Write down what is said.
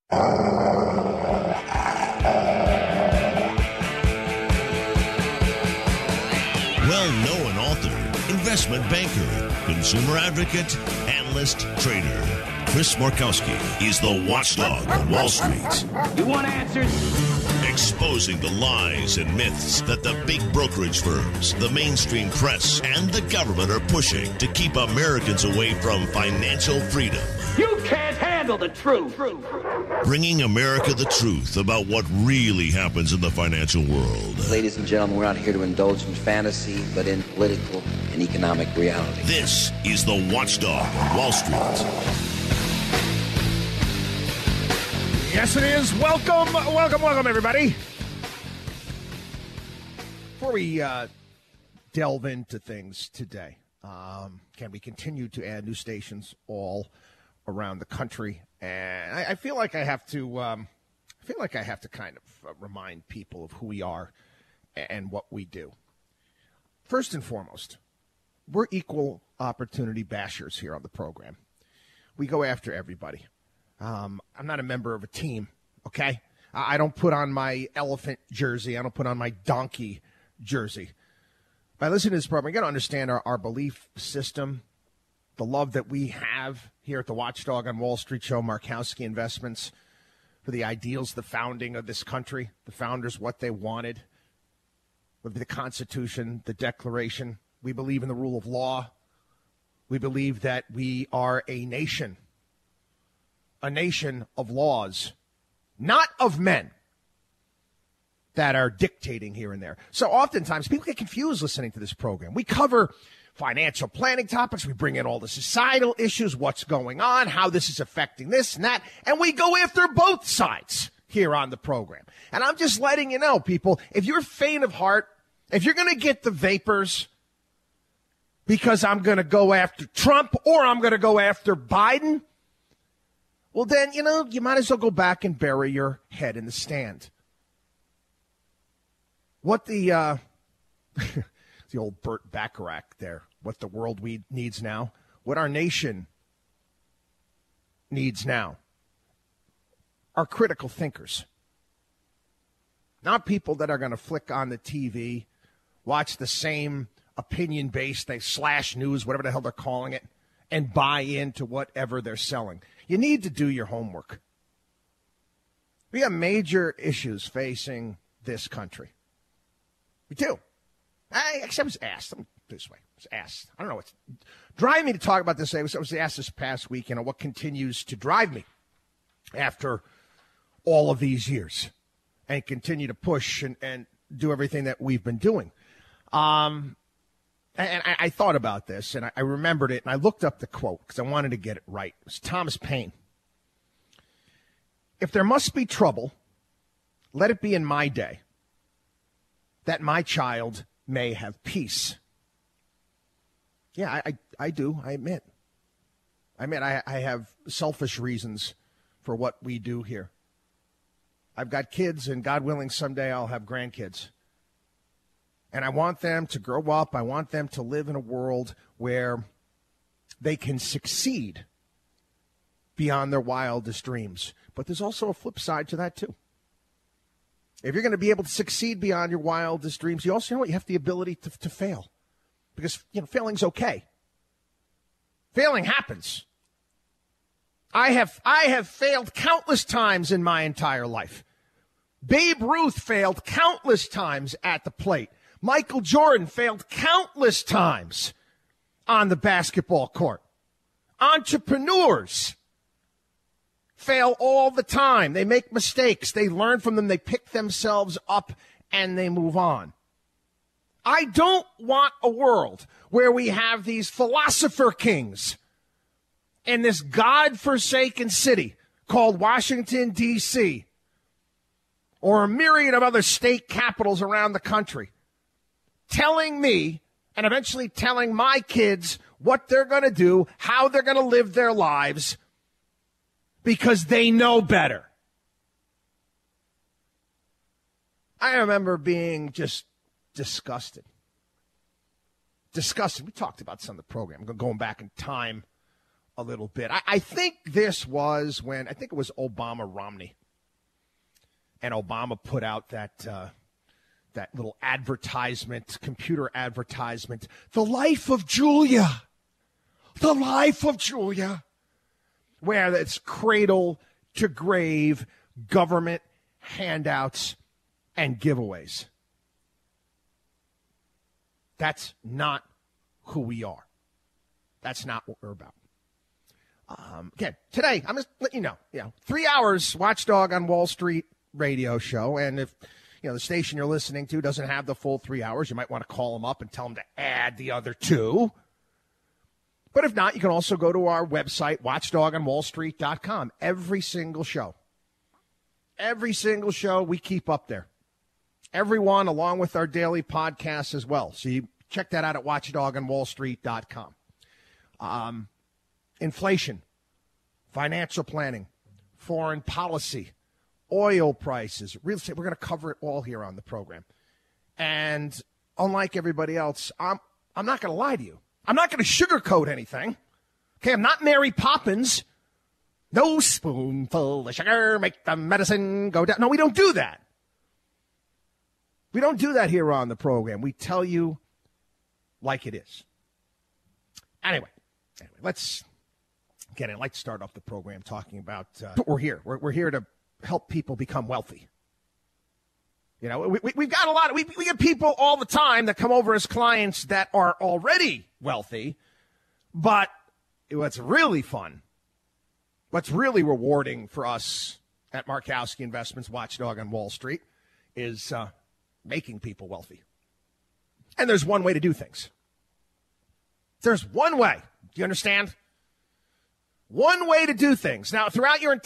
Well-known author, investment banker, consumer advocate, analyst, trader. Chris Markowski is the watchdog on Wall Street. You want answers? Exposing the lies and myths that the big brokerage firms, the mainstream press, and the government are pushing to keep Americans away from financial freedom. You can't handle the truth. Bringing America the truth about what really happens in the financial world. Ladies and gentlemen, we're not here to indulge in fantasy, but in political and economic reality. This is the Watchdog on Wall Street. Yes, it is. Welcome, everybody. Before we delve into things today, can we continue to add new stations all around the country? And I feel like I have to. Kind of remind people of who we are and what we do. First and foremost, we're equal opportunity bashers here on the program. We go after everybody. I'm not a member of a team, okay? I don't put on my elephant jersey. I don't put on my donkey jersey. By listening to this program, you got to understand our belief system, the love that we have here at the Watchdog on Wall Street show, Markowski Investments, for the ideals, the founding of this country, the founders, what they wanted, with the Constitution, the Declaration. We believe in the rule of law. We believe that we are a nation of laws, not of men that are dictating here and there. So oftentimes people get confused listening to this program. We cover financial planning topics. We bring in all the societal issues, what's going on, how this is affecting this and that, and we go after both sides here on the program. And I'm just letting you know, people, if you're faint of heart, if you're going to get the vapors because I'm going to go after Trump or I'm going to go after Biden, well, then, you might as well go back and bury your head in the stand. What the the old Burt Bacharach there, what the world needs now, what our nation needs now are critical thinkers. Not people that are going to flick on the TV, watch the same opinion-based, they slash news, whatever the hell they're calling it, and buy into whatever they're selling. You need to do your homework. We have major issues facing this country. We do. I was asked. This way. I was asked. I don't know what's driving me to talk about this. I was asked this past week, what continues to drive me after all of these years and continue to push and do everything that we've been doing. And I thought about this, and I remembered it, and I looked up the quote because I wanted to get it right. It was Thomas Paine. If there must be trouble, let it be in my day, that my child may have peace. Yeah, I do. I admit. I have selfish reasons for what we do here. I've got kids, and God willing, someday I'll have grandkids. And I want them to grow up. I want them to live in a world where they can succeed beyond their wildest dreams. But there's also a flip side to that, too. If you're going to be able to succeed beyond your wildest dreams, you also you have the ability to fail. Because, failing's okay. Failing happens. I have failed countless times in my entire life. Babe Ruth failed countless times at the plate. Michael Jordan failed countless times on the basketball court. Entrepreneurs fail all the time. They make mistakes. They learn from them. They pick themselves up and they move on. I don't want a world where we have these philosopher kings in this God-forsaken city called Washington, D.C., or a myriad of other state capitals around the country, telling me and eventually telling my kids what they're going to do, how they're going to live their lives, because they know better. I remember being just disgusted. Disgusted. We talked about this on the program, going back in time a little bit. I think this was when, I think it was Obama Romney. And Obama put out that little advertisement, computer advertisement, The Life of Julia. The Life of Julia. Where it's cradle to grave government handouts and giveaways. That's not who we are. That's not what we're about. Again, today, I'm just letting you know, 3 hours Watchdog on Wall Street radio show. And if, the station you're listening to doesn't have the full 3 hours, you might want to call them up and tell them to add the other 2. But if not, you can also go to our website, watchdogonwallstreet.com. Every single show we keep up there. Everyone, along with our daily podcasts as well. So you check that out at watchdogonwallstreet.com. Inflation, financial planning, foreign policy, oil prices, real estate. We're going to cover it all here on the program. And unlike everybody else, I'm not going to lie to you. I'm not going to sugarcoat anything. Okay, I'm not Mary Poppins. No spoonful of sugar, make the medicine go down. No, we don't do that. We don't do that here on the program. We tell you like it is. Anyway, let's get in. I'd like to start off the program talking about we're here. We're here to help people become wealthy. We've got a lot of, we get people all the time that come over as clients that are already wealthy, but what's really fun, what's really rewarding for us at Markowski Investments, Watchdog on Wall Street, is making people wealthy. And there's one way to do things. There's one way. Do you understand? One way to do things. Now, throughout your entire